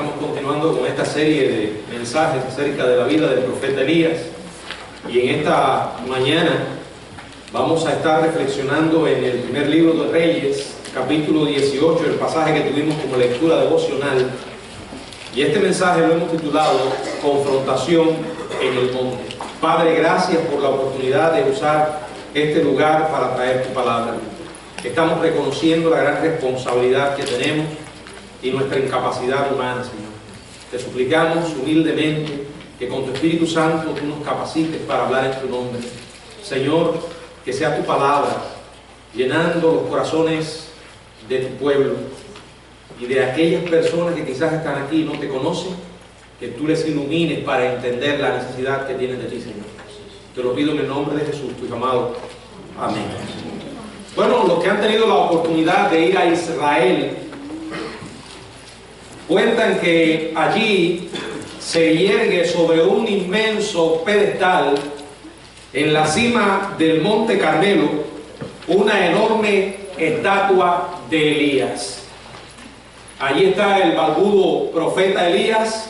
Estamos continuando con esta serie de mensajes acerca de la vida del profeta Elías, y en esta mañana vamos a estar reflexionando en el primer libro de Reyes, capítulo 18, el pasaje que tuvimos como lectura devocional, y este mensaje lo hemos titulado Confrontación en el Monte. Padre, gracias por la oportunidad de usar este lugar para traer tu palabra. Estamos reconociendo la gran responsabilidad que tenemos y nuestra incapacidad humana, Señor. Te suplicamos humildemente que con tu Espíritu Santo tú nos capacites para hablar en tu nombre. Señor, que sea tu palabra llenando los corazones de tu pueblo y de aquellas personas que quizás están aquí y no te conocen, que tú les ilumines para entender la necesidad que tienen de ti, Señor. Te lo pido en el nombre de Jesús, tu amado. Amén. Bueno, los que han tenido la oportunidad de ir a Israel cuentan que allí se yergue sobre un inmenso pedestal en la cima del Monte Carmelo una enorme estatua de Elías. Allí está el barbudo profeta Elías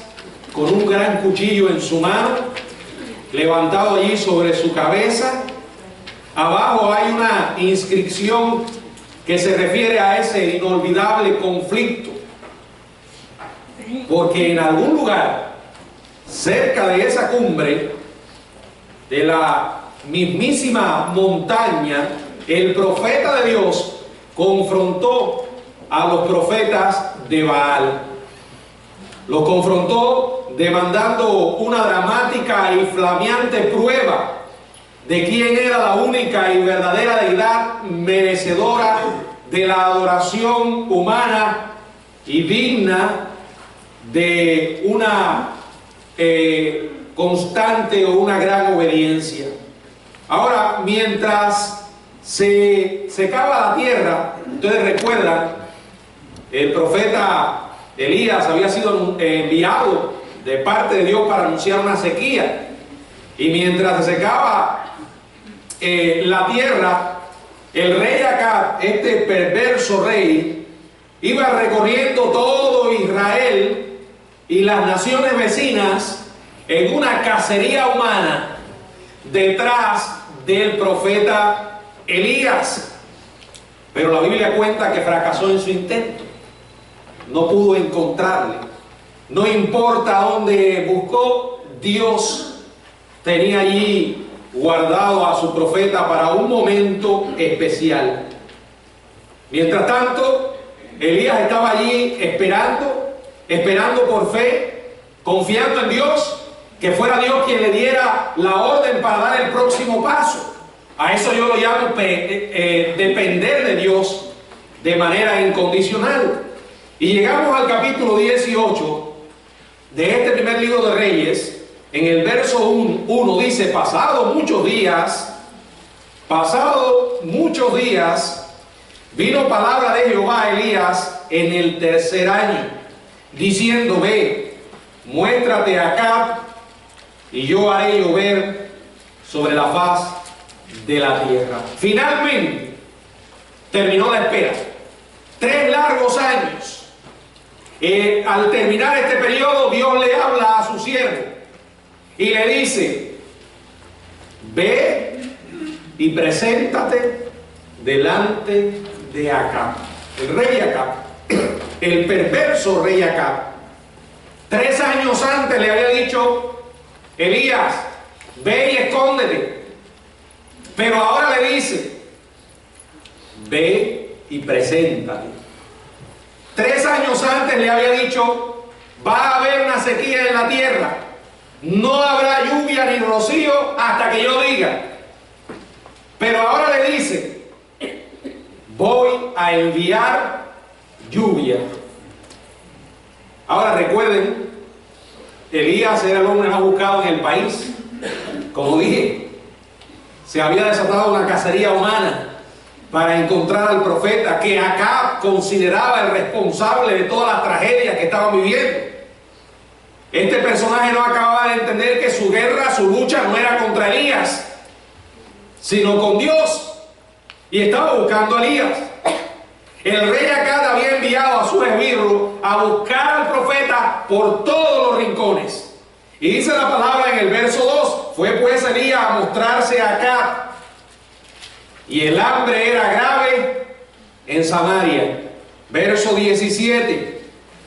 con un gran cuchillo en su mano, levantado allí sobre su cabeza. Abajo hay una inscripción que se refiere a ese inolvidable conflicto, porque en algún lugar cerca de esa cumbre de la mismísima montaña, el profeta de Dios confrontó a los profetas de Baal. Los confrontó demandando una dramática y flameante prueba de quién era la única y verdadera deidad merecedora de la adoración humana y digna de una constante o una gran obediencia. Ahora, mientras se secaba la tierra, ustedes recuerdan, el profeta Elías había sido enviado de parte de Dios para anunciar una sequía, y mientras se secaba la tierra, el rey Acab, este perverso rey, iba recorriendo todo Israel y las naciones vecinas en una cacería humana detrás del profeta Elías. Pero la Biblia cuenta que fracasó en su intento. No pudo encontrarle. No importa dónde buscó, Dios tenía allí guardado a su profeta para un momento especial. Mientras tanto, Elías estaba allí esperando por fe, confiando en Dios, que fuera Dios quien le diera la orden para dar el próximo paso. A eso yo lo llamo depender de Dios de manera incondicional. Y llegamos al capítulo 18 de este primer libro de Reyes. En el verso 1 dice: pasado muchos días, vino palabra de Jehová a Elías en el tercer año, diciendo: ve, muéstrate a Acab, y yo haré llover sobre la faz de la tierra. Finalmente terminó la espera. 3 largos años. Al terminar este periodo, Dios le habla a su siervo y le dice: ve y preséntate delante de Acab, el rey Acab, el perverso rey Acab. 3 años antes le había dicho: Elías, ve y escóndete. Pero ahora le dice: ve y preséntate. 3 años antes le había dicho: va a haber una sequía en la tierra, no habrá lluvia ni rocío hasta que yo diga. Pero ahora le dice: voy a enviar lluvia. Ahora recuerden, Elías era el hombre más buscado en el país. Como dije, se había desatado una cacería humana para encontrar al profeta que Acab consideraba el responsable de todas las tragedias que estaban viviendo. Este personaje no acababa de entender que su guerra, su lucha no era contra Elías, sino con Dios, y estaba buscando a Elías. El rey Acab había enviado a su esbirro a buscar al profeta por todos los rincones. Y dice la palabra en el verso 2, fue pues Elías a mostrarse a Acab, y el hambre era grave en Samaria. Verso 17,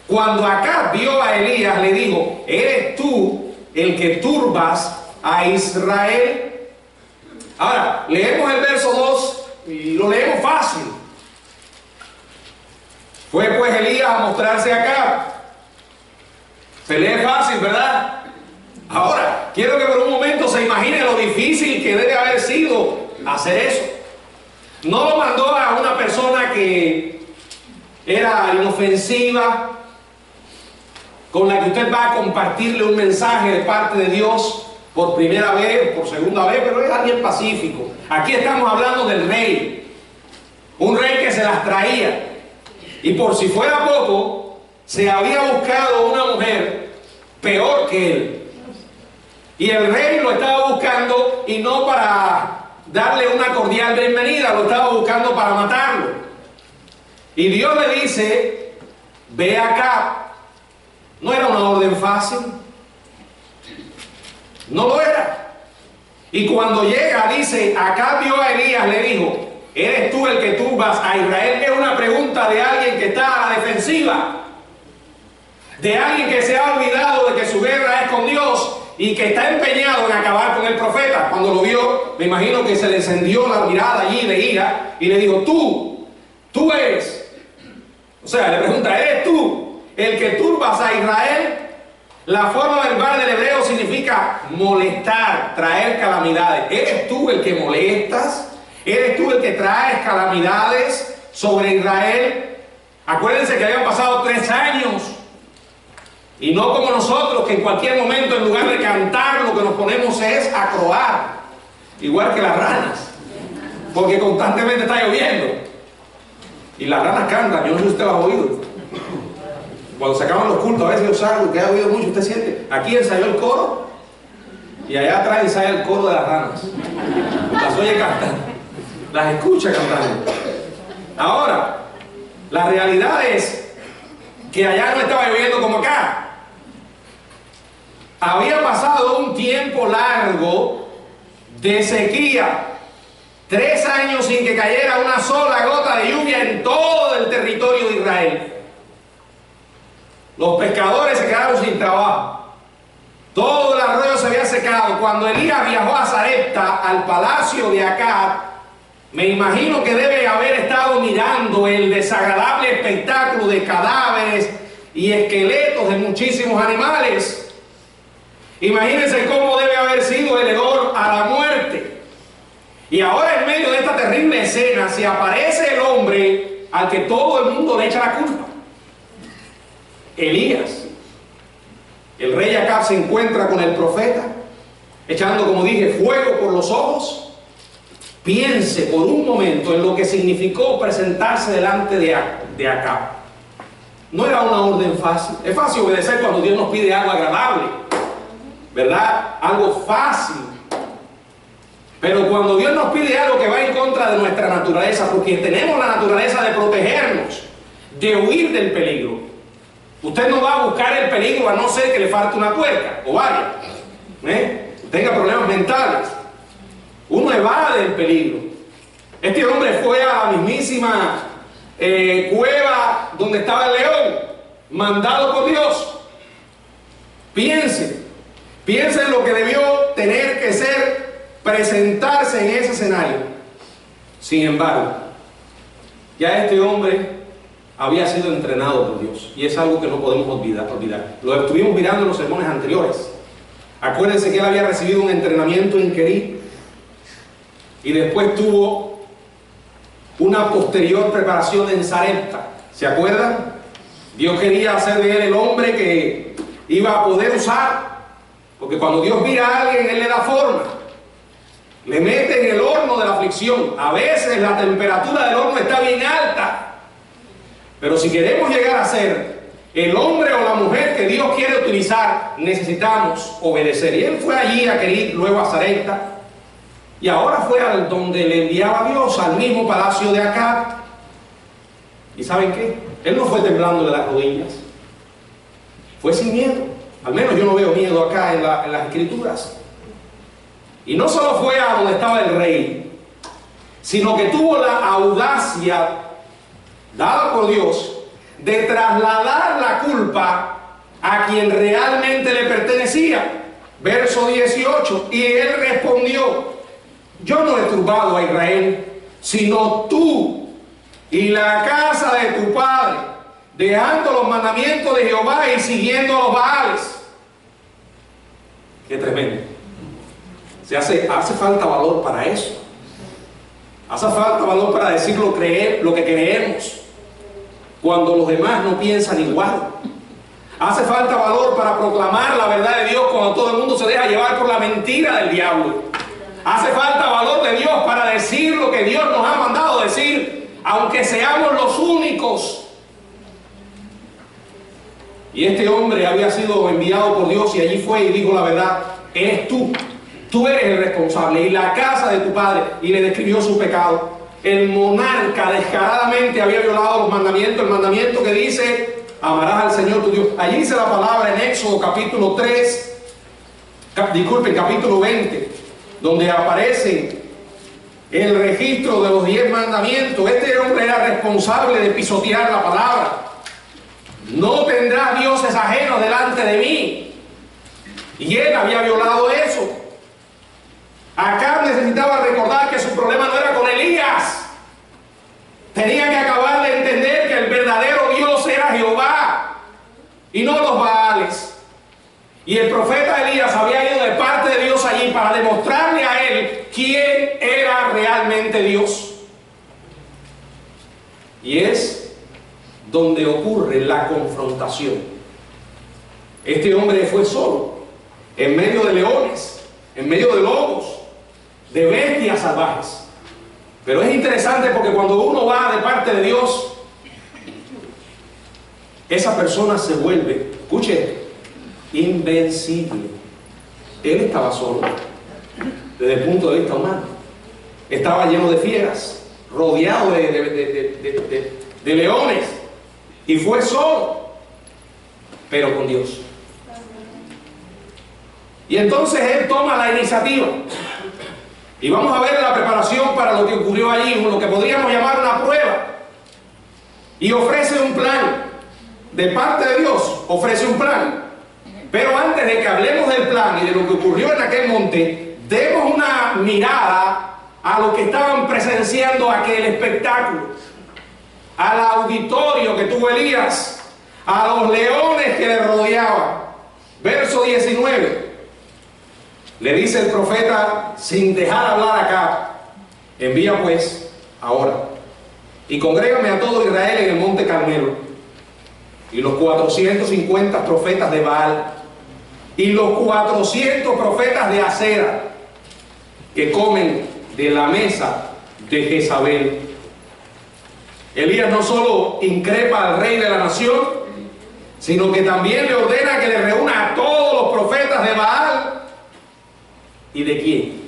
cuando Acab vio a Elías, le dijo, ¿eres tú el que turbas a Israel? Ahora, leemos el verso 2 y lo leemos fácil. Fue pues Elías a mostrarse a Acab. Se lee fácil, ¿verdad? Ahora, quiero que por un momento se imagine lo difícil que debe haber sido hacer eso. No lo mandó a una persona que era inofensiva, con la que usted va a compartirle un mensaje de parte de Dios por primera vez, por segunda vez, pero es alguien pacífico. Aquí estamos hablando del rey, un rey que se las traía. Y por si fuera poco, se había buscado una mujer peor que él. Y el rey lo estaba buscando, y no para darle una cordial bienvenida, lo estaba buscando para matarlo. Y Dios le dice, ve acá. No era una orden fácil. No lo era. Y cuando llega, dice, acá vio a Elías, le dijo, ¿eres tú el que turbas a Israel? Es una pregunta de alguien que está a la defensiva, de alguien que se ha olvidado de que su guerra es con Dios y que está empeñado en acabar con el profeta. Cuando lo vio, me imagino que se le encendió la mirada allí de ira y le dijo, tú eres. O sea, le pregunta, ¿eres tú el que turbas a Israel? La forma verbal del hebreo significa molestar, traer calamidades. ¿Eres tú el que molestas? ¿Eres tú el que traes calamidades sobre Israel? Acuérdense que habían pasado 3 años. Y no como nosotros, que en cualquier momento, en lugar de cantar, lo que nos ponemos es a croar, igual que las ranas, porque constantemente está lloviendo y las ranas cantan. Yo no sé si usted lo ha oído. Cuando se acaban los cultos, a veces yo salgo, que ha oído mucho, usted siente, aquí ensayó el coro y allá atrás ensaya el coro de las ranas. Las oye cantar, las escucha cantando. Ahora, la realidad es que allá no estaba lloviendo como acá. Había pasado un tiempo largo de sequía, 3 años sin que cayera una sola gota de lluvia en todo el territorio de Israel. Los pescadores se quedaron sin trabajo, todo el arroyo se había secado. Cuando Elías viajó a Sarepta, al palacio de Acab, me imagino que debe haber estado mirando el desagradable espectáculo de cadáveres y esqueletos de muchísimos animales. Imagínense cómo debe haber sido el hedor a la muerte. Y ahora, en medio de esta terrible escena, se aparece el hombre al que todo el mundo le echa la culpa: Elías. El rey Acab se encuentra con el profeta, echando, como dije, fuego por los ojos. Piense por un momento en lo que significó presentarse delante de Acab. No era una orden fácil. Es fácil obedecer cuando Dios nos pide algo agradable, ¿verdad? Algo fácil. Pero cuando Dios nos pide algo que va en contra de nuestra naturaleza, porque tenemos la naturaleza de protegernos, de huir del peligro. Usted no va a buscar el peligro a no ser que le falte una tuerca o varias, tenga problemas mentales. Uno evade el peligro. Este hombre fue a la mismísima cueva donde estaba el león, mandado por Dios. Piense en lo que debió tener que ser presentarse en ese escenario. Sin embargo, ya este hombre había sido entrenado por Dios, y es algo que no podemos olvidar. Lo estuvimos mirando en los sermones anteriores. Acuérdense que él había recibido un entrenamiento en Querib y después tuvo una posterior preparación en Sarepta. ¿Se acuerdan? Dios quería hacer de él el hombre que iba a poder usar, porque cuando Dios mira a alguien, Él le da forma, le mete en el horno de la aflicción. A veces la temperatura del horno está bien alta, pero si queremos llegar a ser el hombre o la mujer que Dios quiere utilizar, necesitamos obedecer. Y él fue allí a Querib, luego a Sarepta, y ahora fue al donde le enviaba Dios, al mismo palacio de Acab. ¿Y saben qué? Él no fue temblando de las rodillas. Fue sin miedo. Al menos yo no veo miedo acá en las Escrituras. Y no solo fue a donde estaba el rey, sino que tuvo la audacia dada por Dios de trasladar la culpa a quien realmente le pertenecía. Verso 18, y él respondió: yo no he turbado a Israel, sino tú y la casa de tu padre, dejando los mandamientos de Jehová y siguiendo los Baales. Qué tremendo. Hace falta valor para eso. Hace falta valor para decir lo que creemos cuando los demás no piensan igual. Hace falta valor para proclamar la verdad de Dios cuando todo el mundo se deja llevar por la mentira del diablo. Hace falta valor de Dios para decir lo que Dios nos ha mandado decir, aunque seamos los únicos. Y este hombre había sido enviado por Dios y allí fue y dijo la verdad: eres tú. Tú eres el responsable y la casa de tu padre. Y le describió su pecado. El monarca descaradamente había violado los mandamientos. El mandamiento que dice: amarás al Señor tu Dios. Allí dice la palabra en Éxodo capítulo 3, capítulo 20, donde aparece el registro de los 10 mandamientos. Este hombre era responsable de pisotear la palabra. No tendrás dioses ajenos delante de mí. Y él había violado eso. Acá necesitaba recordar que su problema no era con Elías. Tenía que acabar de entender que el verdadero Dios era Jehová y no los Baales. Y el profeta Elías había ido de parte de Dios allí para demostrarle a él quién era realmente Dios. Y es donde ocurre la confrontación. Este hombre fue solo, en medio de leones, en medio de lobos, de bestias salvajes. Pero es interesante porque cuando uno va de parte de Dios, esa persona se vuelve, escuche, invencible. Él estaba solo desde el punto de vista humano. Estaba lleno de fieras, rodeado de leones, y fue solo, pero con Dios. Y entonces él toma la iniciativa. Y vamos a ver la preparación para lo que ocurrió allí, lo que podríamos llamar una prueba. Y ofrece un plan. De parte de Dios, ofrece un plan. Pero antes de que hablemos del plan y de lo que ocurrió en aquel monte, demos una mirada a lo que estaban presenciando aquel espectáculo. Al auditorio que tuvo Elías, a los leones que le rodeaban. Verso 19. Le dice el profeta, sin dejar hablar acá: envía pues ahora y congrégame a todo Israel en el monte Carmelo, y los 450 profetas de Baal y los 400 profetas de Acera que comen de la mesa de Jezabel. Elías no solo increpa al rey de la nación, sino que también le ordena que le reúna a todos los profetas de Baal. ¿Y de quién?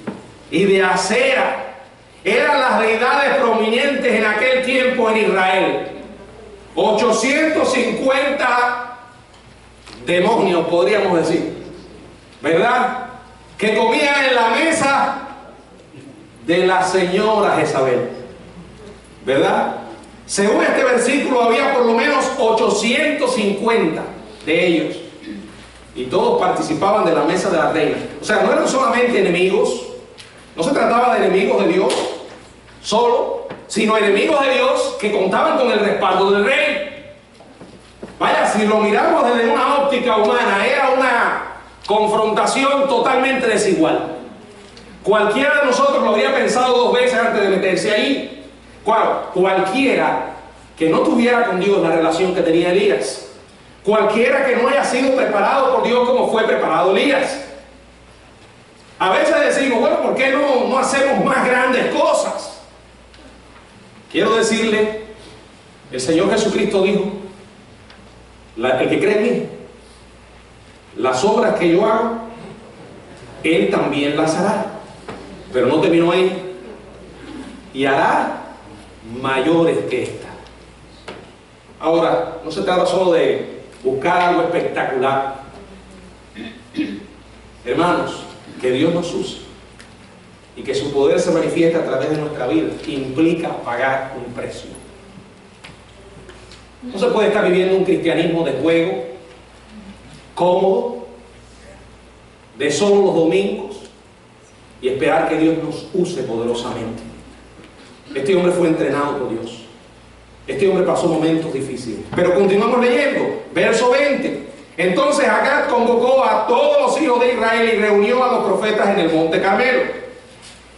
Y de Acera. Eran las deidades prominentes en aquel tiempo en Israel. 850 demonios, podríamos decir, ¿verdad? Que comían en la mesa de la señora Jezabel, ¿verdad? Según este versículo había por lo menos 850 de ellos. Y todos participaban de la mesa de la reina. O sea, no eran solamente enemigos. No se trataba de enemigos de Dios solo, sino enemigos de Dios que contaban con el respaldo del rey. Vaya, si lo miramos desde una óptica humana, era una confrontación totalmente desigual. Cualquiera de nosotros lo habría pensado 2 veces antes de meterse ahí. Cualquiera que no tuviera con Dios la relación que tenía Elías. Cualquiera que no haya sido preparado por Dios como fue preparado Elías. A veces decimos, bueno, ¿por qué no hacemos más grandes cosas? Quiero decirle, el Señor Jesucristo dijo, el que cree en mí, las obras que yo hago, Él también las hará. Pero no terminó ahí. Y hará mayores que esta. Ahora, no se trata solo de buscar algo espectacular. Hermanos, que Dios nos use y que su poder se manifieste a través de nuestra vida implica pagar un precio. No se puede estar viviendo un cristianismo de juego, cómodo, de solo los domingos y esperar que Dios nos use poderosamente. Este hombre fue entrenado por Dios. Este hombre pasó momentos difíciles. Pero continuamos leyendo, verso 20. Entonces Agag convocó a todos los hijos de Israel y reunió a los profetas en el monte Carmelo.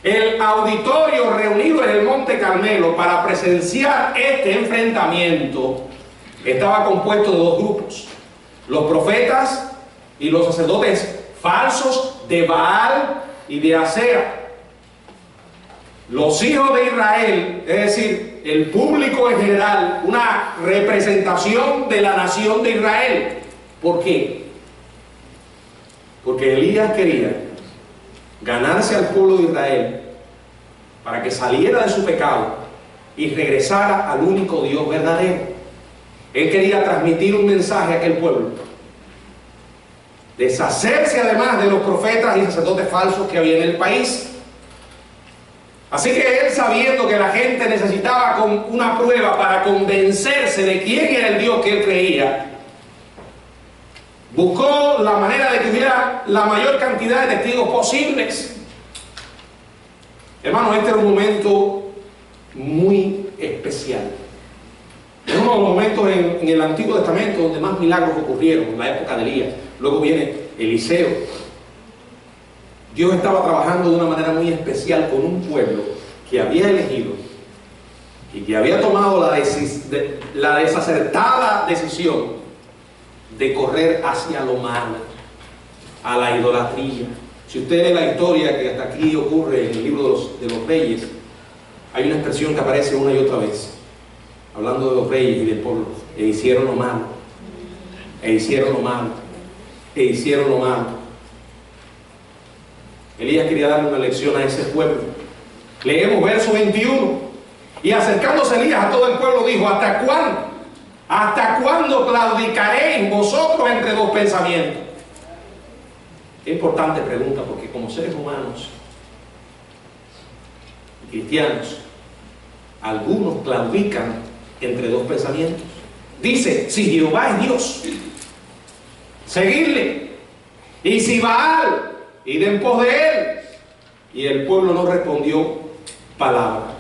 El auditorio reunido en el monte Carmelo para presenciar este enfrentamiento estaba compuesto de dos grupos: los profetas y los sacerdotes falsos de Baal y de Asera. Los hijos de Israel, es decir, el público en general, una representación de la nación de Israel. ¿Por qué? Porque Elías quería ganarse al pueblo de Israel para que saliera de su pecado y regresara al único Dios verdadero. Él quería transmitir un mensaje a aquel pueblo, deshacerse además de los profetas y sacerdotes falsos que había en el país. Así que él, sabiendo que la gente necesitaba una prueba para convencerse de quién era el Dios que él creía, buscó la manera de que hubiera la mayor cantidad de testigos posibles. Hermanos, este era un momento muy especial. Es uno de los momentos en el Antiguo Testamento donde más milagros ocurrieron, en la época de Elías. Luego viene Eliseo. Dios estaba trabajando de una manera muy especial con un pueblo que había elegido y que había tomado la desacertada decisión de correr hacia lo malo, a la idolatría. Si usted lee la historia que hasta aquí ocurre en el libro de los reyes, hay una expresión que aparece una y otra vez, hablando de los reyes y del pueblo: e hicieron lo malo, e hicieron lo malo, e hicieron lo malo. Elías quería darle una lección a ese pueblo. Leemos verso 21. Y acercándose Elías a todo el pueblo dijo: ¿hasta cuándo? ¿Hasta cuándo claudicaréis vosotros entre dos pensamientos? Qué importante pregunta, porque como seres humanos y cristianos, algunos claudican entre dos pensamientos. Dice: si Jehová es Dios, seguidle, y si Baal, id en pos de él. Y el pueblo no respondió palabra.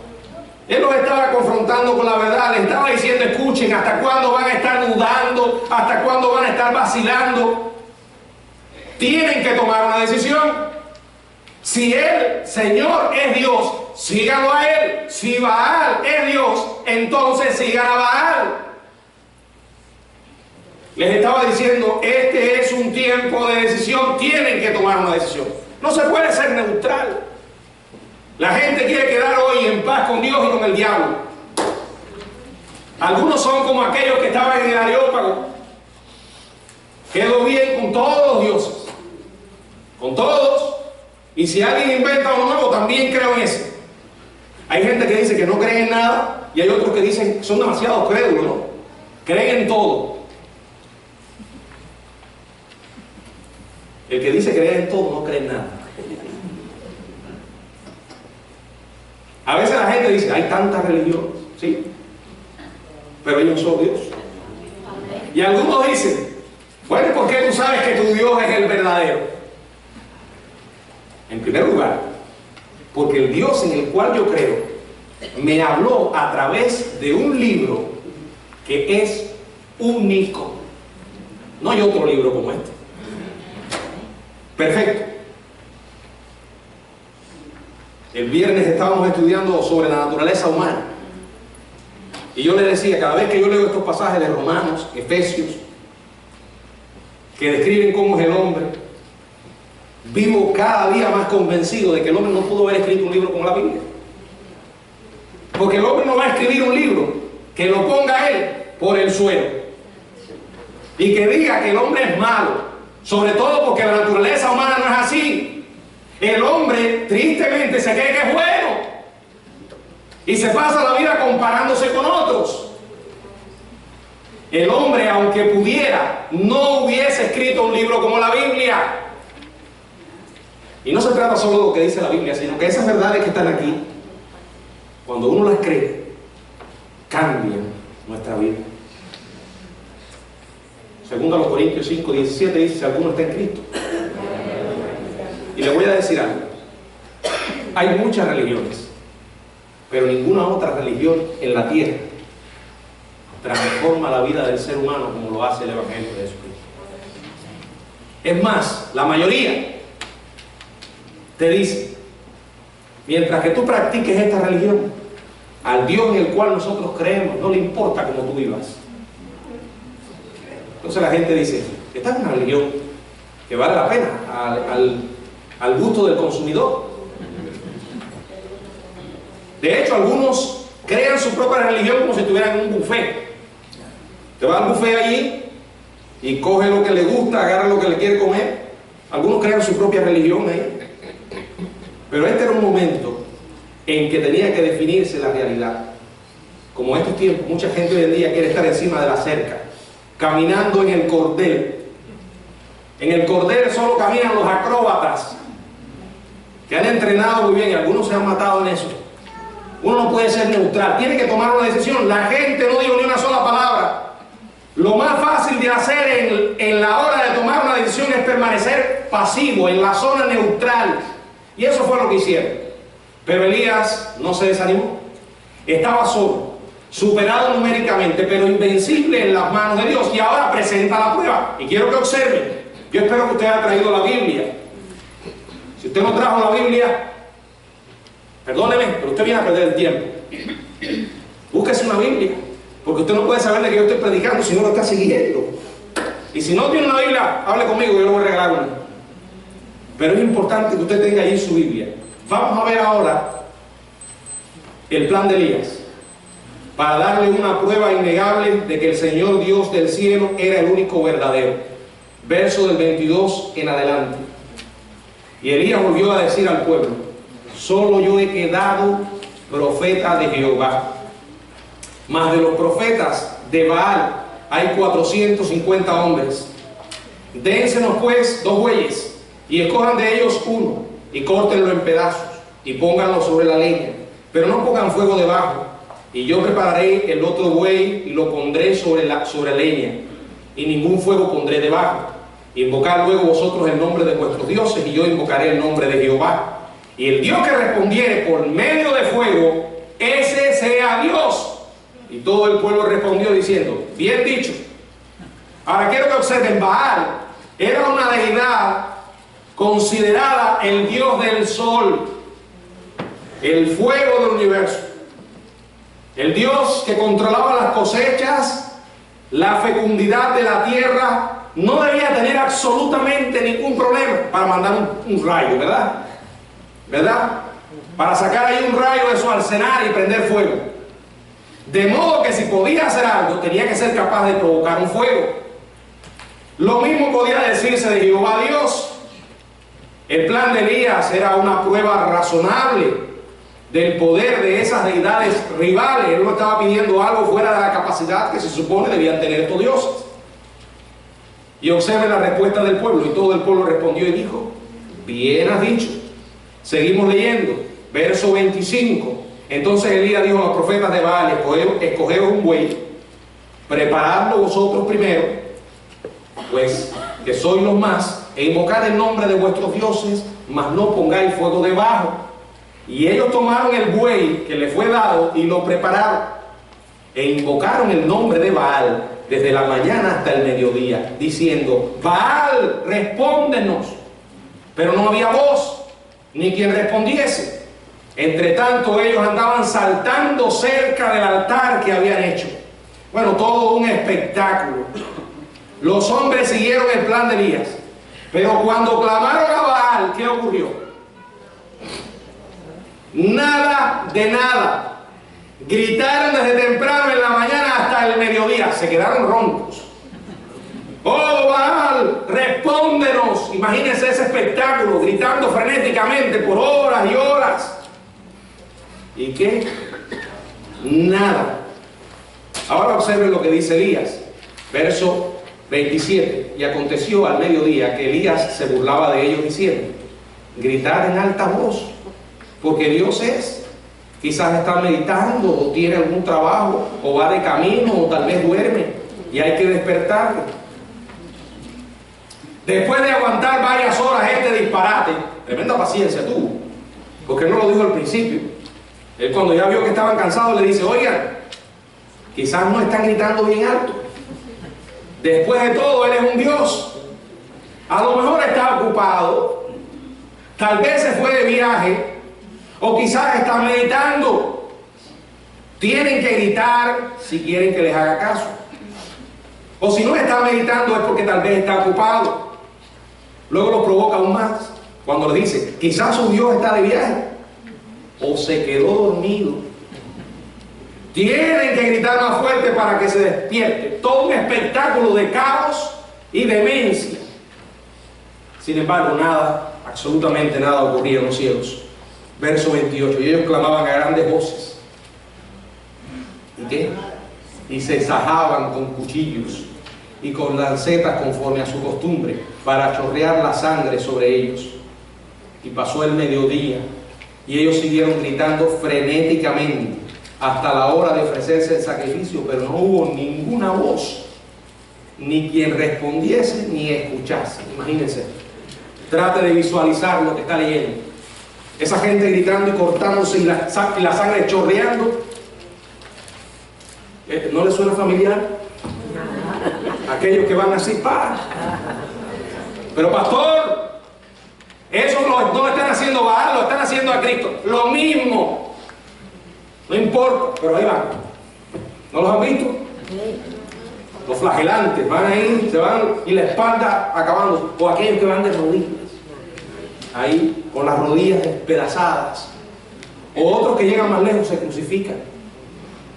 Él los estaba confrontando con la verdad, le estaba diciendo: escuchen, ¿hasta cuándo van a estar dudando? ¿Hasta cuándo van a estar vacilando? Tienen que tomar una decisión. Si el Señor es Dios, síganlo a él. Si Baal es Dios, entonces sigan a Baal. Les estaba diciendo: este es un tiempo de decisión, tienen que tomar una decisión. No se puede ser neutral. La gente quiere quedar hoy en paz con Dios y con el diablo. Algunos son como aquellos que estaban en el Areópago. Quedo bien con todos los dioses, con todos, y si alguien inventa uno nuevo, también creo en ese. Hay gente que dice que no cree en nada, y hay otros que dicen, son demasiado crédulos, ¿no? Creen en todo. El que dice creer en todo no cree en nada. A veces la gente dice: hay tantas religiones, sí, pero hay un solo Dios. Y algunos dicen: bueno, ¿por qué tú sabes que tu Dios es el verdadero? En primer lugar, porque el Dios en el cual yo creo me habló a través de un libro que es único. No hay otro libro como este. Perfecto. El viernes estábamos estudiando sobre la naturaleza humana. Y yo le decía, cada vez que yo leo estos pasajes de Romanos, Efesios, que describen cómo es el hombre, vivo cada día más convencido de que el hombre no pudo haber escrito un libro como la Biblia. Porque el hombre no va a escribir un libro que lo ponga él por el suelo y que diga que el hombre es malo. Sobre todo porque la naturaleza humana no es así. El hombre tristemente se cree que es bueno y se pasa la vida comparándose con otros. el hombre, aunque pudiera, no hubiese escrito un libro como la Biblia. Y no se trata solo de lo que dice la Biblia, sino que esas verdades que están aquí, cuando uno las cree, cambian nuestra vida. Segundo a los Corintios 5, 17 dice: si alguno está en Cristo. Y le voy a decir algo. Hay muchas religiones, pero ninguna otra religión en la tierra transforma la vida del ser humano como lo hace el Evangelio de Jesucristo. Es más, la mayoría te dice: mientras que tú practiques esta religión, al Dios en el cual nosotros creemos no le importa cómo tú vivas. Entonces la gente dice: esta es una religión que vale la pena al gusto del consumidor. De hecho, algunos crean su propia religión como si estuvieran en un buffet. Te va al buffet allí y coge lo que le gusta, agarra lo que le quiere comer. Algunos crean su propia religión ahí. Pero este era un momento en que tenía que definirse la realidad. Como en estos tiempos, mucha gente hoy en día quiere estar encima de la cerca, caminando en el cordel. En el cordel solo caminan los acróbatas, que han entrenado muy bien, y algunos se han matado en eso. Uno no puede ser neutral, tiene que tomar una decisión. La gente no dijo ni una sola palabra. Lo más fácil de hacer en la hora de tomar una decisión es permanecer pasivo, en la zona neutral. Y eso fue lo que hicieron. Pero Elías no se desanimó. Estaba solo, superado numéricamente, pero invencible en las manos de Dios. Y ahora presenta la prueba. Y quiero que observen. Yo espero que usted haya traído la Biblia. Si usted no trajo la Biblia, perdóneme, pero usted viene a perder el tiempo. Búsquese una Biblia, porque usted no puede saber de qué yo estoy predicando si no lo está siguiendo. Y si no tiene una Biblia, hable conmigo, yo le voy a regalar una. Pero es importante que usted tenga allí su Biblia. Vamos a ver ahora el plan de Elías, para darle una prueba innegable de que el Señor Dios del cielo era el único verdadero. Verso del 22 en adelante. Y Elías volvió a decir al pueblo: solo yo he quedado profeta de Jehová. Mas de los profetas de Baal hay 450 hombres. Dénsenos pues 2 bueyes, y escojan de ellos uno, y córtenlo en pedazos, y pónganlo sobre la leña, pero no pongan fuego debajo. Y yo prepararé el otro buey, y lo pondré sobre leña, y ningún fuego pondré debajo. Invocad luego vosotros el nombre de vuestros dioses, y yo invocaré el nombre de Jehová. Y el Dios que respondiere por medio de fuego, ese sea Dios. Y todo el pueblo respondió diciendo: bien dicho. Ahora quiero que observen, Baal era una deidad considerada el dios del sol, el fuego del universo, el dios que controlaba las cosechas, la fecundidad de la tierra. No debía tener absolutamente ningún problema para mandar un rayo, ¿verdad? ¿Verdad? Para sacar ahí un rayo de su arsenal y prender fuego. De modo que si podía hacer algo, tenía que ser capaz de provocar un fuego. Lo mismo podía decirse de Jehová Dios. El plan de Elías era una prueba razonable del poder de esas deidades rivales. Él no estaba pidiendo algo fuera de la capacidad que se supone debían tener estos dioses. Y observe la respuesta del pueblo. Y todo el pueblo respondió y dijo: bien has dicho. Seguimos leyendo, verso 25. Entonces Elías dijo a los profetas de Baal: escogeos un buey, preparadlo vosotros primero, pues que sois los más, e invocad el nombre de vuestros dioses, mas no pongáis fuego debajo. Y ellos tomaron el buey que le fue dado y lo prepararon, e invocaron el nombre de Baal desde la mañana hasta el mediodía, diciendo: Baal, respóndenos. Pero no había voz, ni quien respondiese. Entre tanto ellos andaban saltando cerca del altar que habían hecho. Bueno, todo un espectáculo. Los hombres siguieron el plan de Elías, pero cuando clamaron a Baal, ¿qué ocurrió? Nada de nada. Gritaron desde temprano en la mañana hasta el mediodía. Se quedaron roncos. ¡Oh, Baal, respóndenos! Imagínense ese espectáculo, gritando frenéticamente por horas y horas. ¿Y qué? Nada. Ahora observen lo que dice Elías. Verso 27. Y aconteció al mediodía que Elías se burlaba de ellos diciendo: gritad en alta voz, porque Dios es. Quizás está meditando, o tiene algún trabajo, o va de camino, o tal vez duerme, y hay que despertarlo. Después de aguantar varias horas este disparate, tremenda paciencia tuvo, porque no lo dijo al principio. Él, cuando ya vio que estaban cansados, le dice: oigan, quizás no están gritando bien alto. Después de todo, Él es un Dios. A lo mejor está ocupado, tal vez se fue de viaje, o quizás está meditando. Tienen que gritar si quieren que les haga caso. O si no está meditando es porque tal vez está ocupado. Luego lo provoca aún más cuando le dice: quizás su Dios está de viaje o se quedó dormido. Tienen que gritar más fuerte para que se despierte. Todo un espectáculo de caos y demencia. Sin embargo, nada, absolutamente nada ocurría en los cielos. Verso 28. Y ellos clamaban a grandes voces. ¿Y qué? Y se sajaban con cuchillos y con lancetas conforme a su costumbre, para chorrear la sangre sobre ellos. Y pasó el mediodía, y ellos siguieron gritando frenéticamente hasta la hora de ofrecerse el sacrificio, pero no hubo ninguna voz, ni quien respondiese ni escuchase. Imagínense, trate de visualizar lo que está leyendo. Esa gente gritando y cortándose y la sangre chorreando. ¿No le suena familiar? Aquellos que van así, ¡para! Pero pastor, eso no lo están haciendo Baal, lo están haciendo a Cristo. Lo mismo. No importa, pero ahí van. ¿No los han visto? Los flagelantes van ahí, se van y la espalda acabando. O aquellos que van de rodillas, ahí con las rodillas despedazadas. O otros que llegan más lejos, se crucifican.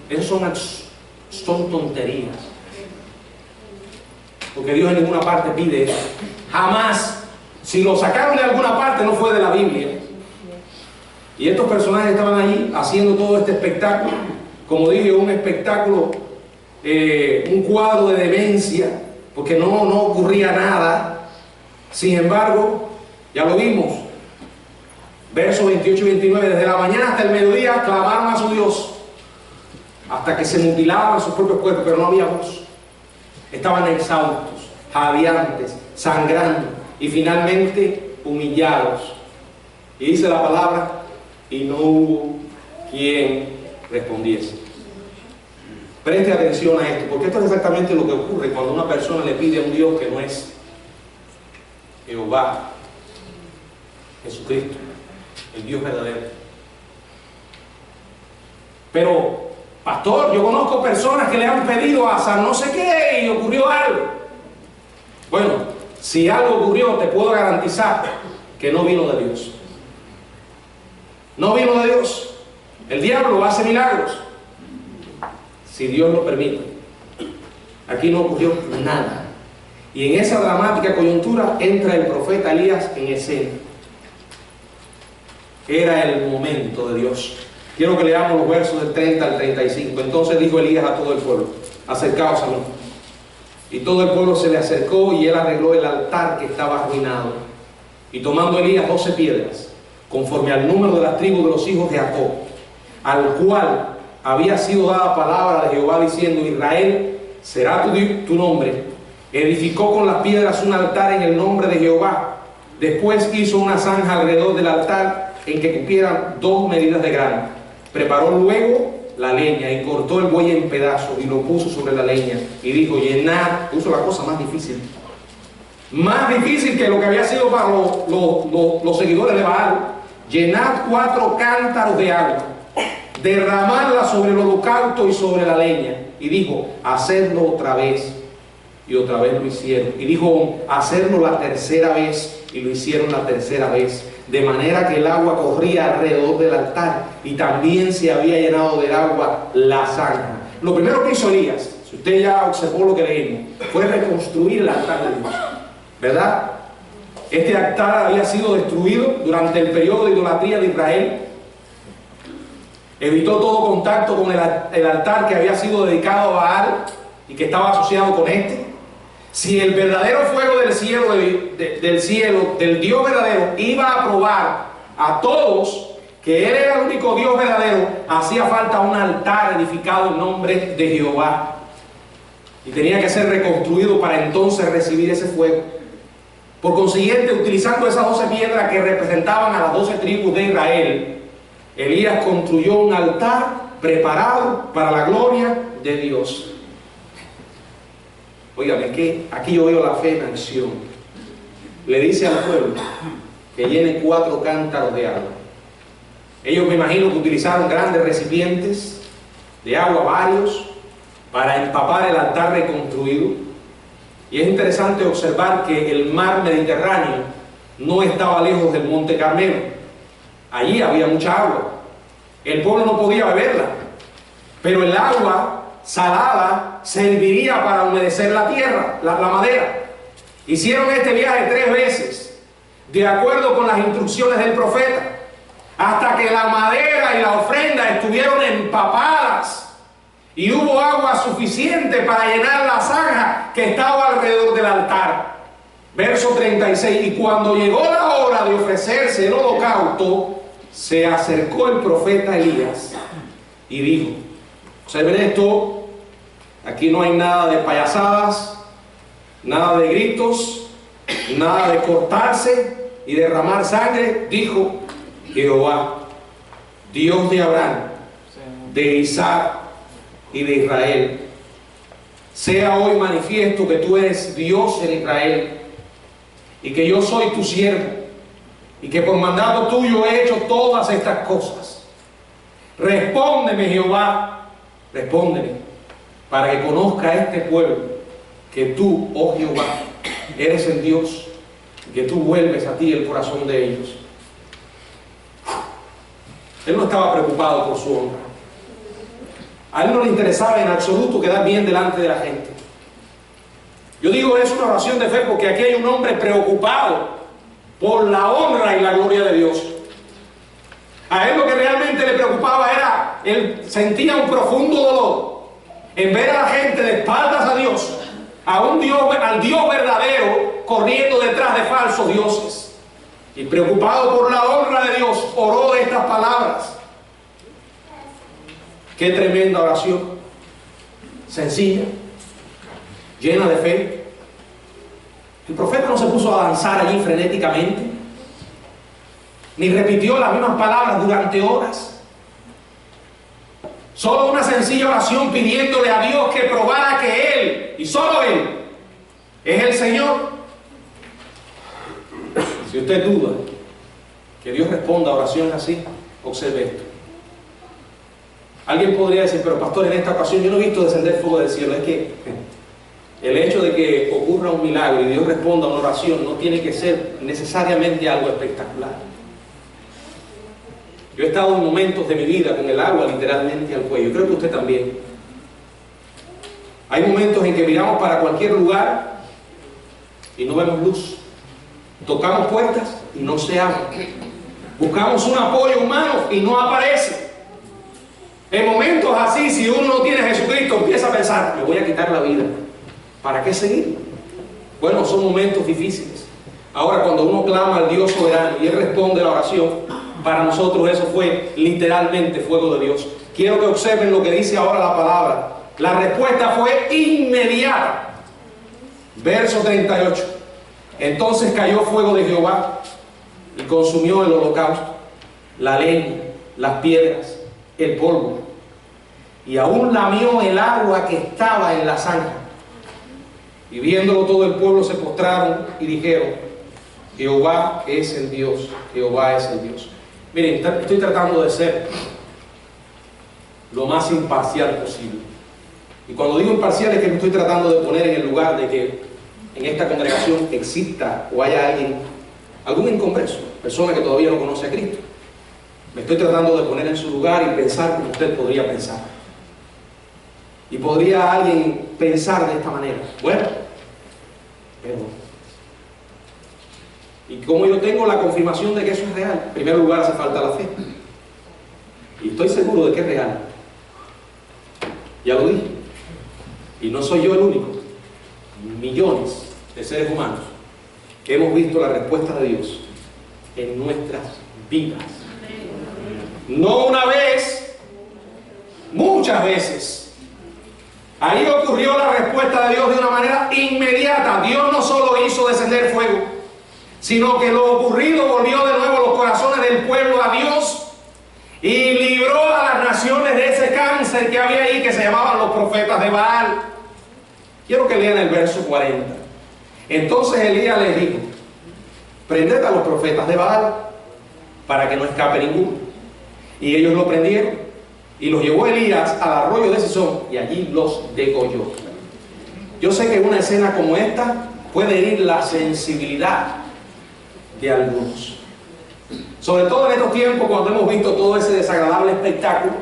Esos son tonterías. Porque Dios en ninguna parte pide eso. Jamás. Si lo sacaron de alguna parte, no fue de la Biblia. Y estos personajes estaban allí haciendo todo este espectáculo. Como dije, un espectáculo, un cuadro de demencia, porque no ocurría nada. Sin embargo, ya lo vimos. Versos 28 y 29. Desde la mañana hasta el mediodía clamaron a su Dios, hasta que se mutilaban sus propios cuerpos, pero no había voz. Estaban exhaustos, jadeantes, sangrando y finalmente humillados. Y dice la palabra: y no hubo quien respondiese. Preste atención a esto, porque esto es exactamente lo que ocurre cuando una persona le pide a un Dios que no es Jehová, Jesucristo, el Dios verdadero. Pero, pastor, yo conozco personas que le han pedido a San no sé qué y ocurrió algo. Bueno, si algo ocurrió, te puedo garantizar que no vino de Dios. No vino de Dios. El diablo hace milagros, si Dios lo permite. Aquí no ocurrió nada. Y en esa dramática coyuntura entra el profeta Elías en escena. Era el momento de Dios. Quiero que leamos los versos del 30 al 35. Entonces dijo Elías a todo el pueblo: acercaos a mí. Y todo el pueblo se le acercó, y él arregló el altar que estaba arruinado. Y tomando Elías 12 piedras, conforme al número de las tribus de los hijos de Jacob, al cual había sido dada palabra de Jehová diciendo: Israel será tu nombre, edificó con las piedras un altar en el nombre de Jehová. Después hizo una zanja alrededor del altar en que cupieran 2 medidas de grano. Preparó luego la leña y cortó el buey en pedazos y lo puso sobre la leña y dijo: llenad. Puso la cosa más difícil que lo que había sido para los seguidores de Baal. Llenad 4 cántaros de agua, derramadla sobre el holocausto y sobre la leña. Y dijo: hacedlo otra vez. Y otra vez lo hicieron. Y dijo: hacedlo la tercera vez. Y lo hicieron la tercera vez. De manera que el agua corría alrededor del altar, y también se había llenado del agua la zanja. Lo primero que hizo Elías, si usted ya observó lo que leímos, fue reconstruir el altar de Dios, ¿verdad? Este altar había sido destruido durante el periodo de idolatría de Israel. Evitó todo contacto con el altar que había sido dedicado a Baal. y que estaba asociado con este. Si el verdadero fuego del cielo, del Dios verdadero, iba a probar a todos que Él era el único Dios verdadero, hacía falta un altar edificado en nombre de Jehová. Y tenía que ser reconstruido para entonces recibir ese fuego. Por consiguiente, utilizando esas 12 piedras que representaban a las 12 tribus de Israel, Elías construyó un altar preparado para la gloria de Dios. Óigame, que aquí yo veo la fe en acción. Le dice al pueblo que llene 4 cántaros de agua. Ellos, me imagino, que utilizaron grandes recipientes de agua, varios, para empapar el altar reconstruido. Y es interesante observar que el mar Mediterráneo no estaba lejos del Monte Carmelo. Allí había mucha agua. El pueblo no podía beberla, pero el agua salada serviría para humedecer la tierra, la madera. Hicieron este viaje 3 veces, de acuerdo con las instrucciones del profeta, hasta que la madera y la ofrenda estuvieron empapadas y hubo agua suficiente para llenar la zanja que estaba alrededor del altar. Verso 36, y cuando llegó la hora de ofrecerse el holocausto, se acercó el profeta Elías y dijo: observen esto, aquí no hay nada de payasadas, nada de gritos, nada de cortarse y derramar sangre. Dijo Jehová, Dios de Abraham, de Isaac y de Israel, sea hoy manifiesto que tú eres Dios en Israel y que yo soy tu siervo y que por mandato tuyo he hecho todas estas cosas. Respóndeme, Jehová, respóndeme, para que conozca este pueblo que tú, oh Jehová, eres el Dios, y que tú vuelves a ti el corazón de ellos. Él no estaba preocupado por su honra. A él no le interesaba en absoluto quedar bien delante de la gente. Yo digo, es una oración de fe porque aquí hay un hombre preocupado por la honra y la gloria de Dios. A él lo que realmente le preocupaba era, él sentía un profundo dolor en ver a la gente de espaldas a Dios, al Dios verdadero, corriendo detrás de falsos dioses. Y preocupado por la honra de Dios, oró estas palabras. Qué tremenda oración, sencilla, llena de fe. El profeta no se puso a danzar allí frenéticamente, ni repitió las mismas palabras durante horas. Solo una sencilla oración pidiéndole a Dios que probara que Él, y solo Él, es el Señor. Si usted duda que Dios responda a oraciones así, observe esto. Alguien podría decir, pero pastor, en esta ocasión yo no he visto descender fuego del cielo. Es que el hecho de que ocurra un milagro y Dios responda a una oración no tiene que ser necesariamente algo espectacular. Yo he estado en momentos de mi vida con el agua literalmente al cuello. Creo que usted también. Hay momentos en que miramos para cualquier lugar y no vemos luz. Tocamos puertas y no se abren. Buscamos un apoyo humano y no aparece. En momentos así, si uno no tiene a Jesucristo, empieza a pensar, me voy a quitar la vida. ¿Para qué seguir? Bueno, son momentos difíciles. Ahora, cuando uno clama al Dios soberano y Él responde la oración, para nosotros eso fue literalmente fuego de Dios. Quiero que observen lo que dice ahora la palabra. La respuesta fue inmediata. Verso 38. Entonces cayó fuego de Jehová y consumió el holocausto, la leña, las piedras, el polvo, y aún lamió el agua que estaba en la zanja. Y viéndolo todo el pueblo se postraron y dijeron, Jehová es el Dios, Jehová es el Dios. Miren, estoy tratando de ser lo más imparcial posible. Y cuando digo imparcial es que me estoy tratando de poner en el lugar de que en esta congregación exista o haya algún inconverso, persona que todavía no conoce a Cristo. Me estoy tratando de poner en su lugar y pensar como usted podría pensar. Y podría alguien pensar de esta manera. Bueno, pero... Y como yo tengo la confirmación de que eso es real, en primer lugar hace falta la fe. Y estoy seguro de que es real. Ya lo dije. y no soy yo el único, millones de seres humanos hemos visto la respuesta de Dios en nuestras vidas. No una vez, muchas veces. Ahí ocurrió la respuesta de Dios de una manera inmediata. Dios no solo hizo descender fuego, sino que lo ocurrido volvió de nuevo los corazones del pueblo a Dios y libró a las naciones de ese cáncer que había ahí, que se llamaban los profetas de Baal. Quiero que lean el verso 40. Entonces Elías les dijo: prended a los profetas de Baal para que no escape ninguno. Y ellos lo prendieron y los llevó Elías al arroyo de Cisón y allí los degolló. Yo sé que una escena como esta puede herir la sensibilidad de algunos, sobre todo en estos tiempos cuando hemos visto todo ese desagradable espectáculo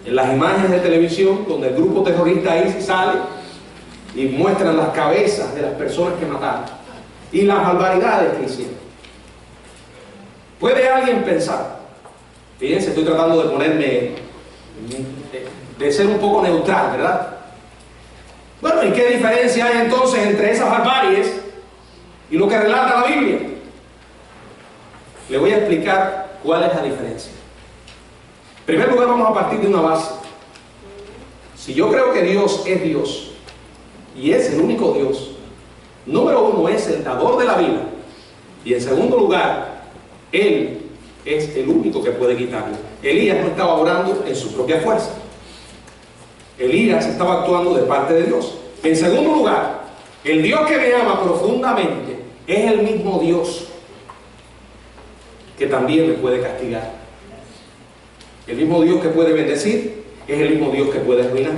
en las imágenes de televisión, donde el grupo terrorista ISIS sale y muestran las cabezas de las personas que mataron y las barbaridades que hicieron. ¿Puede alguien pensar? Fíjense, estoy tratando de ponerme, de ser un poco neutral, ¿verdad? Bueno, ¿y qué diferencia hay entonces entre esas barbaries y lo que relata la Biblia? Le voy a explicar cuál es la diferencia. En primer lugar, vamos a partir de una base. Si yo creo que Dios es Dios y es el único Dios, número uno, es el dador de la vida, y en segundo lugar, Él es el único que puede quitarlo. Elías no estaba orando en su propia fuerza. Elías estaba actuando de parte de Dios. En segundo lugar, el Dios que me ama profundamente es el mismo Dios que también me puede castigar. El mismo Dios que puede bendecir es el mismo Dios que puede arruinar.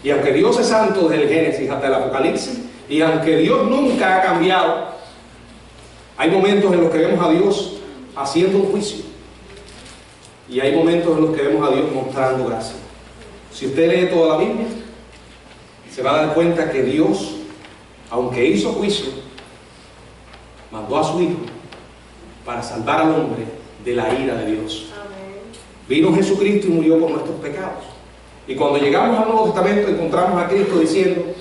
Y aunque Dios es santo desde el Génesis hasta el Apocalipsis, y aunque Dios nunca ha cambiado, hay momentos en los que vemos a Dios haciendo un juicio y hay momentos en los que vemos a Dios mostrando gracia. Si usted lee toda la Biblia, se va a dar cuenta que Dios, aunque hizo juicio, mandó a su Hijo para salvar al hombre de la ira de Dios. Vino Jesucristo y murió por nuestros pecados. Y cuando llegamos al Nuevo Testamento encontramos a Cristo diciendo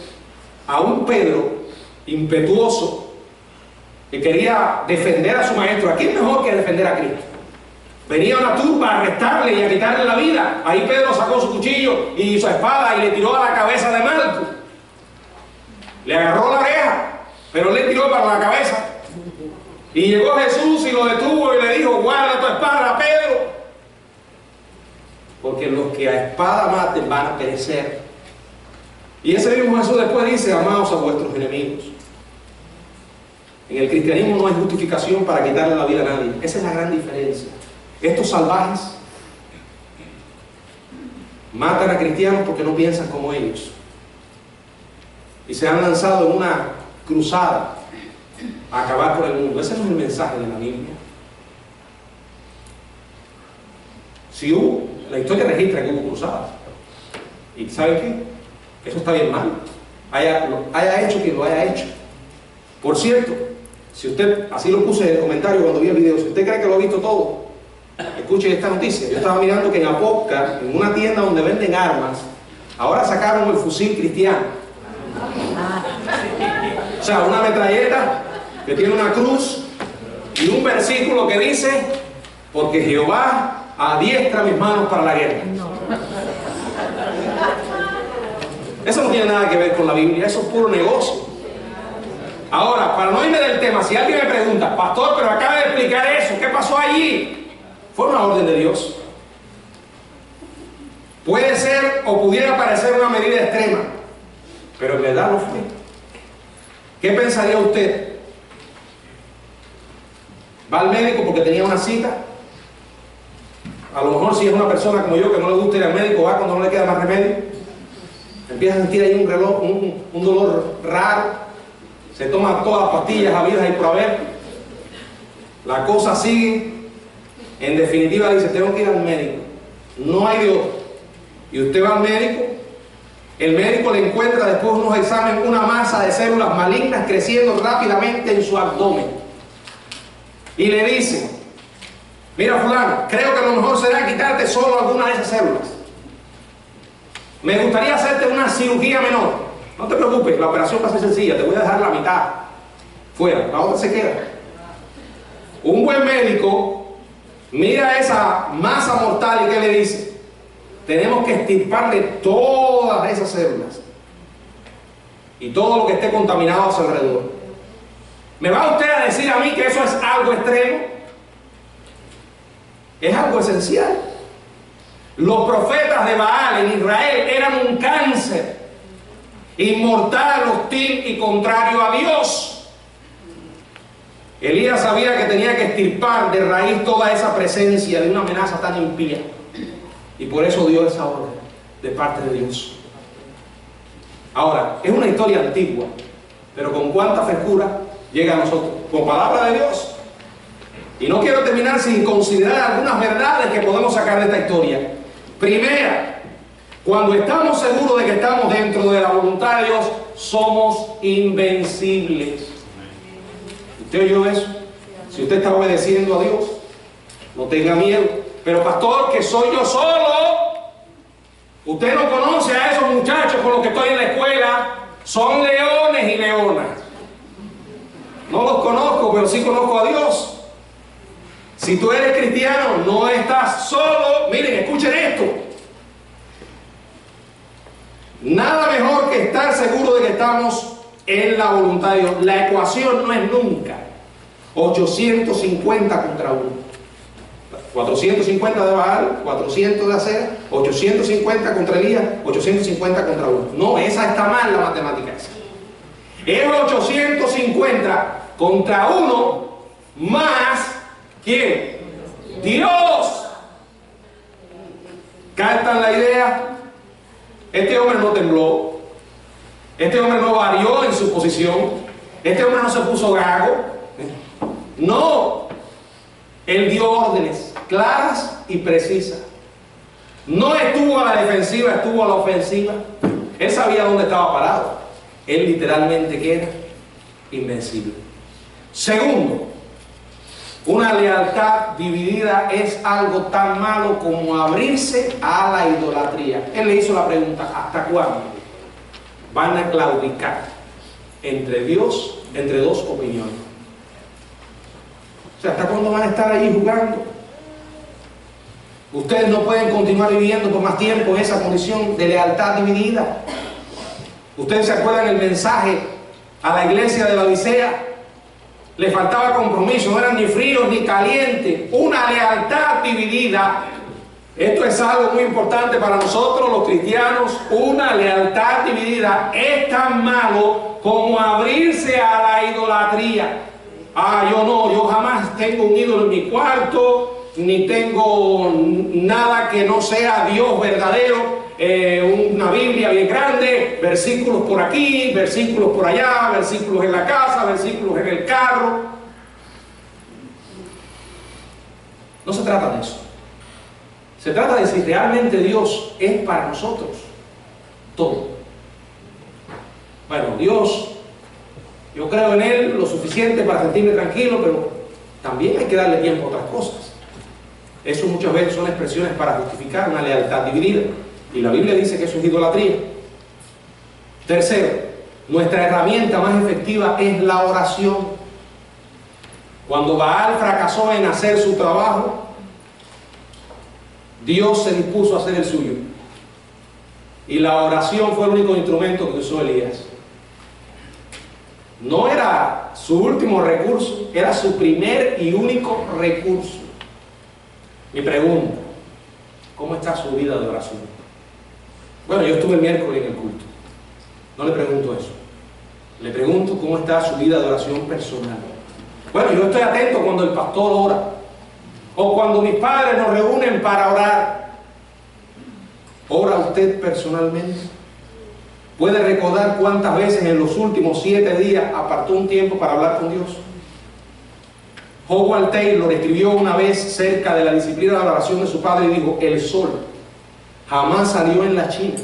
a un Pedro impetuoso que quería defender a su maestro: ¿a quién mejor que defender a Cristo? Venía una turba a arrestarle y a quitarle la vida. Ahí Pedro sacó su cuchillo y su espada y le tiró a la cabeza de Malco. Le agarró la oreja, pero le tiró para la cabeza. Y llegó Jesús y lo detuvo y le dijo: guarda tu espada, Pedro, porque los que a espada maten van a perecer. Y ese mismo Jesús después dice: amaos a vuestros enemigos. En el cristianismo no hay justificación para quitarle la vida a nadie. Esa es la gran diferencia. Estos salvajes matan a cristianos porque no piensan como ellos y se han lanzado en una cruzada a acabar con el mundo. Ese no es el mensaje de la Biblia. Si hubo, la historia registra que hubo cruzadas, y ¿saben qué? Eso está bien mal, haya hecho quien lo haya hecho. Por cierto, si usted, así lo puse en el comentario cuando vi el video, si usted cree que lo ha visto todo, escuche esta noticia. Yo estaba mirando que en Apoca, en una tienda donde venden armas, ahora sacaron el fusil cristiano. O sea, una metralleta que tiene una cruz y un versículo que dice: porque Jehová adiestra mis manos para la guerra. Eso no tiene nada que ver con la Biblia, eso es puro negocio. Ahora, para no irme del tema, si alguien me pregunta: pastor, pero acaba de explicar eso, ¿qué pasó allí? Fue una orden de Dios. Puede ser o pudiera parecer una medida extrema, pero en verdad no fue. ¿Qué pensaría usted? ¿Va al médico porque tenía una cita? A lo mejor si es una persona como yo que no le gusta ir al médico, va cuando no le queda más remedio. Empieza a sentir ahí un dolor raro. Se toma todas las pastillas habidas y por haber. La cosa sigue. En definitiva dice: tengo que ir al médico. No hay de otro. Y usted va al médico. El médico le encuentra después de unos exámenes una masa de células malignas creciendo rápidamente en su abdomen. Y le dice: mira fulano, creo que lo mejor será quitarte solo alguna de esas células. Me gustaría hacerte una cirugía menor. No te preocupes, la operación va a ser sencilla, te voy a dejar la mitad fuera, la otra se queda. Un buen médico mira esa masa mortal y ¿qué le dice? Tenemos que extirparle todas esas células y todo lo que esté contaminado a su alrededor. ¿Me va usted a decir a mí que eso es algo extremo? Es algo esencial. Los profetas de Baal en Israel eran un cáncer inmortal, hostil y contrario a Dios. Elías sabía que tenía que extirpar de raíz toda esa presencia de una amenaza tan impía, y por eso dio esa orden de parte de Dios. Ahora, es una historia antigua, pero con cuánta frescura llega a nosotros, con palabra de Dios. Y no quiero terminar sin considerar algunas verdades que podemos sacar de esta historia. Primera, cuando estamos seguros de que estamos dentro de la voluntad de Dios, somos invencibles. ¿Usted oyó eso? Si usted está obedeciendo a Dios, no tenga miedo. Pero pastor, que soy yo solo. Usted no conoce a esos muchachos con los que estoy en la escuela. Son leones y leonas. No los conozco, pero sí conozco a Dios. Si tú eres cristiano, no estás solo. Miren, escuchen esto. Nada mejor que estar seguro de que estamos en la voluntad de Dios. La ecuación no es nunca 850 contra 1. 450 de Baal, 400 de Acera, 850 contra Elías, 850 contra 1. No, esa está mal, la matemática esa. Es 850 contra 1 más ¿quién? Dios. ¿Captan la idea? Este hombre no tembló. Este hombre no varió en su posición. Este hombre no se puso gago. No. Él dio órdenes claras y precisas. No estuvo a la defensiva, estuvo a la ofensiva. Él sabía dónde estaba parado. Él literalmente que era invencible. Segundo, una lealtad dividida es algo tan malo como abrirse a la idolatría. Él le hizo la pregunta, ¿hasta cuándo van a claudicar entre Dios, entre dos opiniones? O sea, ¿hasta cuándo van a estar ahí jugando? Ustedes no pueden continuar viviendo por más tiempo en esa condición de lealtad dividida. Ustedes se acuerdan el mensaje a la iglesia de la Odisea. Le faltaba compromiso, no eran ni fríos ni calientes. Una lealtad dividida. Esto es algo muy importante para nosotros los cristianos. Una lealtad dividida es tan malo como abrirse a la idolatría. Yo jamás tengo un ídolo en mi cuarto, ni tengo nada que no sea Dios verdadero. Una Biblia bien grande, versículos por aquí, versículos por allá, versículos en la casa, versículos en el carro. No se trata de eso. Se trata de si realmente Dios es para nosotros todo. Bueno, Dios, yo creo en Él lo suficiente para sentirme tranquilo, pero también hay que darle tiempo a otras cosas. Eso muchas veces son expresiones para justificar una lealtad dividida. Y la Biblia dice que eso es idolatría. Tercero, nuestra herramienta más efectiva es la oración. Cuando Baal fracasó en hacer su trabajo, Dios se dispuso a hacer el suyo. Y la oración fue el único instrumento que usó Elías. No era su último recurso, era su primer y único recurso. Mi pregunta, ¿cómo está su vida de oración? Bueno, yo estuve el miércoles en el culto. No le pregunto eso. Le pregunto cómo está su vida de oración personal. Bueno, yo estoy atento cuando el pastor ora, o cuando mis padres nos reúnen para orar. ¿Ora usted personalmente? ¿Puede recordar cuántas veces en los últimos 7 días apartó un tiempo para hablar con Dios? Howard Taylor escribió una vez cerca de la disciplina de la oración de su padre y dijo: el sol jamás salió en la China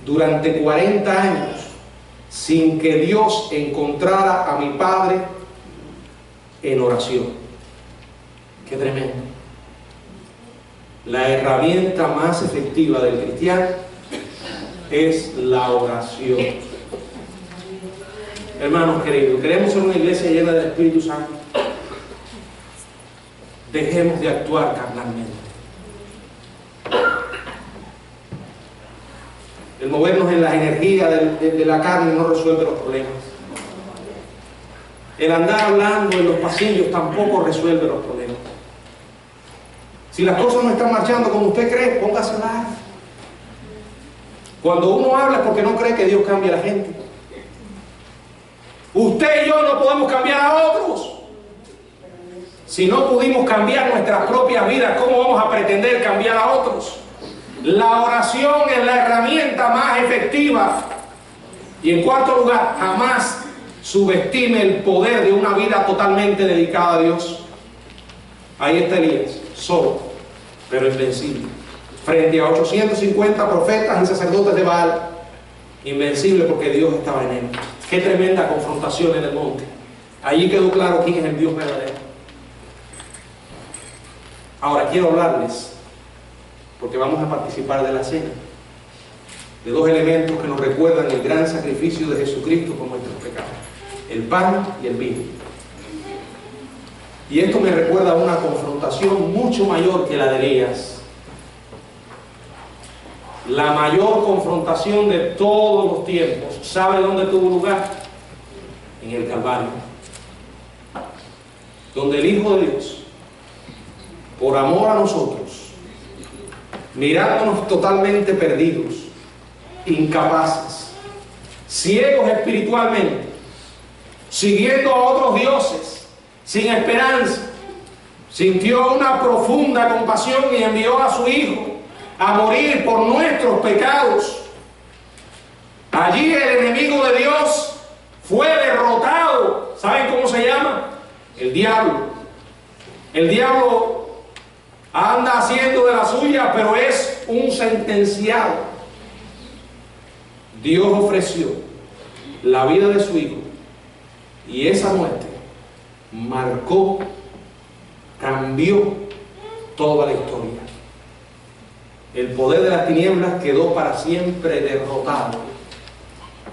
durante 40 años sin que Dios encontrara a mi padre en oración. ¡Qué tremendo! La herramienta más efectiva del cristiano es la oración. Hermanos queridos, queremos ser una iglesia llena del Espíritu Santo. Dejemos de actuar carnalmente. El movernos en las energías de la carne no resuelve los problemas. El andar hablando en los pasillos tampoco resuelve los problemas. Si las cosas no están marchando como usted cree, póngase a hablar. Cuando uno habla es porque no cree que Dios cambie a la gente. Usted y yo no podemos cambiar a otros. Si no pudimos cambiar nuestras propias vidas, ¿cómo vamos a pretender cambiar a otros? La oración es la herramienta más efectiva. Y en cuarto lugar, jamás subestime el poder de una vida totalmente dedicada a Dios. Ahí está Elías, solo, pero invencible, frente a 850 profetas y sacerdotes de Baal. Invencible porque Dios estaba en él. Qué tremenda confrontación en el monte. Allí quedó claro quién es el Dios verdadero. Ahora quiero hablarles, porque vamos a participar de la cena, de dos elementos que nos recuerdan el gran sacrificio de Jesucristo por nuestros pecados: el pan y el vino. Y esto me recuerda a una confrontación mucho mayor que la de Elías. La mayor confrontación de todos los tiempos. ¿Sabe dónde tuvo lugar? En el Calvario. Donde el Hijo de Dios, por amor a nosotros, mirándonos totalmente perdidos, incapaces, ciegos espiritualmente, siguiendo a otros dioses, sin esperanza, sintió una profunda compasión y envió a su Hijo a morir por nuestros pecados. Allí el enemigo de Dios fue derrotado. ¿Saben cómo se llama? El diablo. El diablo anda haciendo de la suya, pero es un sentenciado. Dios ofreció la vida de su Hijo, y esa muerte marcó, cambió toda la historia. El poder de las tinieblas quedó para siempre derrotado.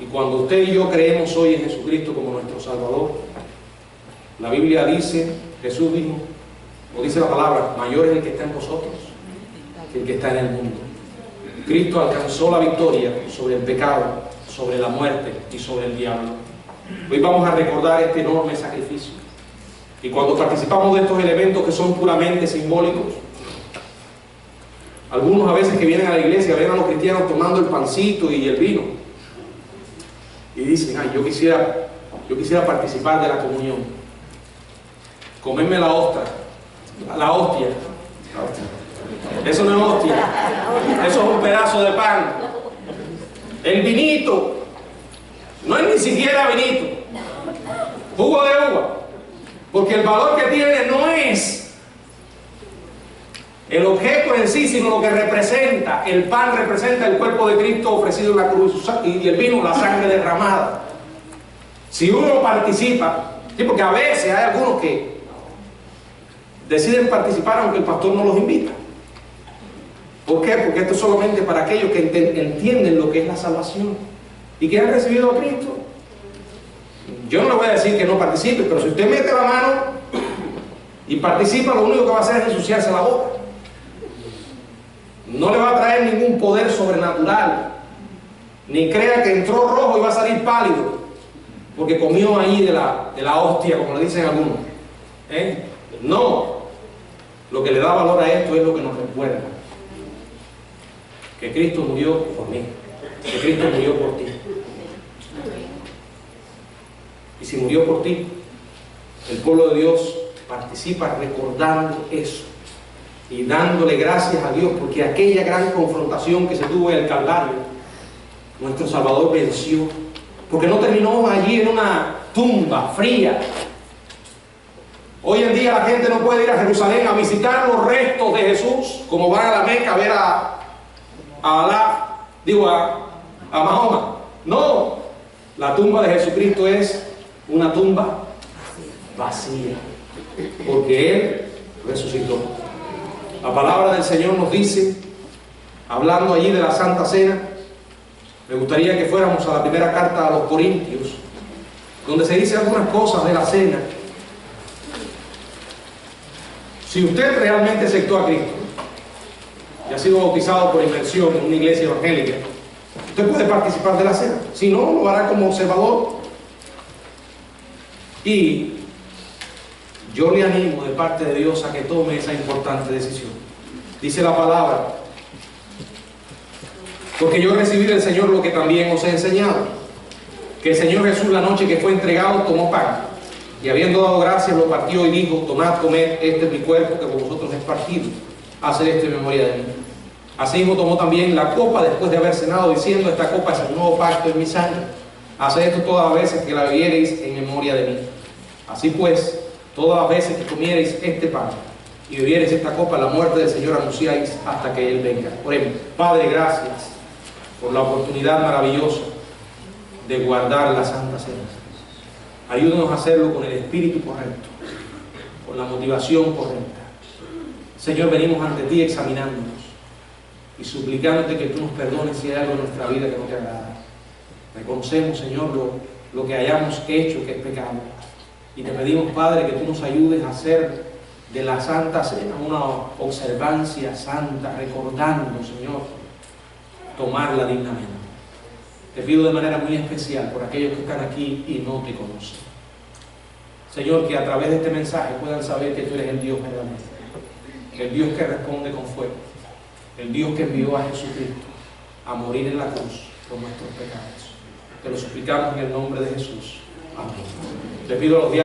Y cuando usted y yo creemos hoy en Jesucristo como nuestro Salvador, la Biblia dice, Jesús dijo, o dice la palabra, mayor es el que está en vosotros que el que está en el mundo. Cristo alcanzó la victoria sobre el pecado, sobre la muerte y sobre el diablo. Hoy vamos a recordar este enorme sacrificio. Y cuando participamos de estos elementos que son puramente simbólicos, algunos a veces que vienen a la iglesia ven a los cristianos tomando el pancito y el vino y dicen, ay, yo quisiera participar de la comunión, comerme la hostia. Eso no es hostia, eso es un pedazo de pan. El vinito no es ni siquiera vinito, jugo de uva, porque el valor que tiene no es el objeto en sí, sino lo que representa. El pan representa el cuerpo de Cristo ofrecido en la cruz, y el vino la sangre derramada. Si uno participa, ¿sí? Porque a veces hay algunos que deciden participar aunque el pastor no los invita. ¿Por qué? Porque esto es solamente para aquellos que entienden lo que es la salvación y que han recibido a Cristo. Yo no le voy a decir que no participe, pero si usted mete la mano y participa, lo único que va a hacer es ensuciarse la boca. No le va a traer ningún poder sobrenatural. Ni crea que entró rojo y va a salir pálido porque comió ahí de la hostia, como le dicen algunos. No. Lo que le da valor a esto es lo que nos recuerda: que Cristo murió por mí, que Cristo murió por ti. Y si murió por ti, el pueblo de Dios participa recordando eso y dándole gracias a Dios, porque aquella gran confrontación que se tuvo en el Calvario, nuestro Salvador venció, porque no terminó allí en una tumba fría. Hoy en día la gente no puede ir a Jerusalén a visitar los restos de Jesús, como van a la Meca a ver a Mahoma. No, la tumba de Jesucristo es una tumba vacía, porque Él resucitó. La palabra del Señor nos dice, hablando allí de la Santa Cena, Me gustaría que fuéramos a la primera carta a los Corintios, donde se dice algunas cosas de la cena. Si usted realmente aceptó a Cristo y ha sido bautizado por inmersión en una iglesia evangélica, usted puede participar de la cena. Si no, lo hará como observador. Y yo le animo de parte de Dios a que tome esa importante decisión. Dice la palabra: porque yo recibí del Señor lo que también os he enseñado, que el Señor Jesús, la noche que fue entregado, tomó pan, y habiendo dado gracias, lo partió y dijo: tomad, comed, este es mi cuerpo que por vosotros es partido, haced esto en memoria de mí. Asimismo tomó también la copa después de haber cenado, diciendo: esta copa es el nuevo pacto en mi sangre, haced esto todas las veces que la bebiereis en memoria de mí. Así pues, todas las veces que comiereis este pan y bebiereis esta copa, la muerte del Señor anunciáis hasta que Él venga. Oremos. Padre, gracias por la oportunidad maravillosa de guardar la Santa Cena. Ayúdanos a hacerlo con el espíritu correcto, con la motivación correcta. Señor, venimos ante ti examinándonos y suplicándote que tú nos perdones si hay algo en nuestra vida que no te agrada. Reconocemos, Señor, lo que hayamos hecho que es pecado. Y te pedimos, Padre, que tú nos ayudes a hacer de la Santa Cena una observancia santa, recordando, Señor, tomarla dignamente. Te pido de manera muy especial por aquellos que están aquí y no te conocen. Señor, que a través de este mensaje puedan saber que tú eres el Dios verdadero, el Dios que responde con fuego, el Dios que envió a Jesucristo a morir en la cruz por nuestros pecados. Te lo suplicamos en el nombre de Jesús. Amén. Te pido a los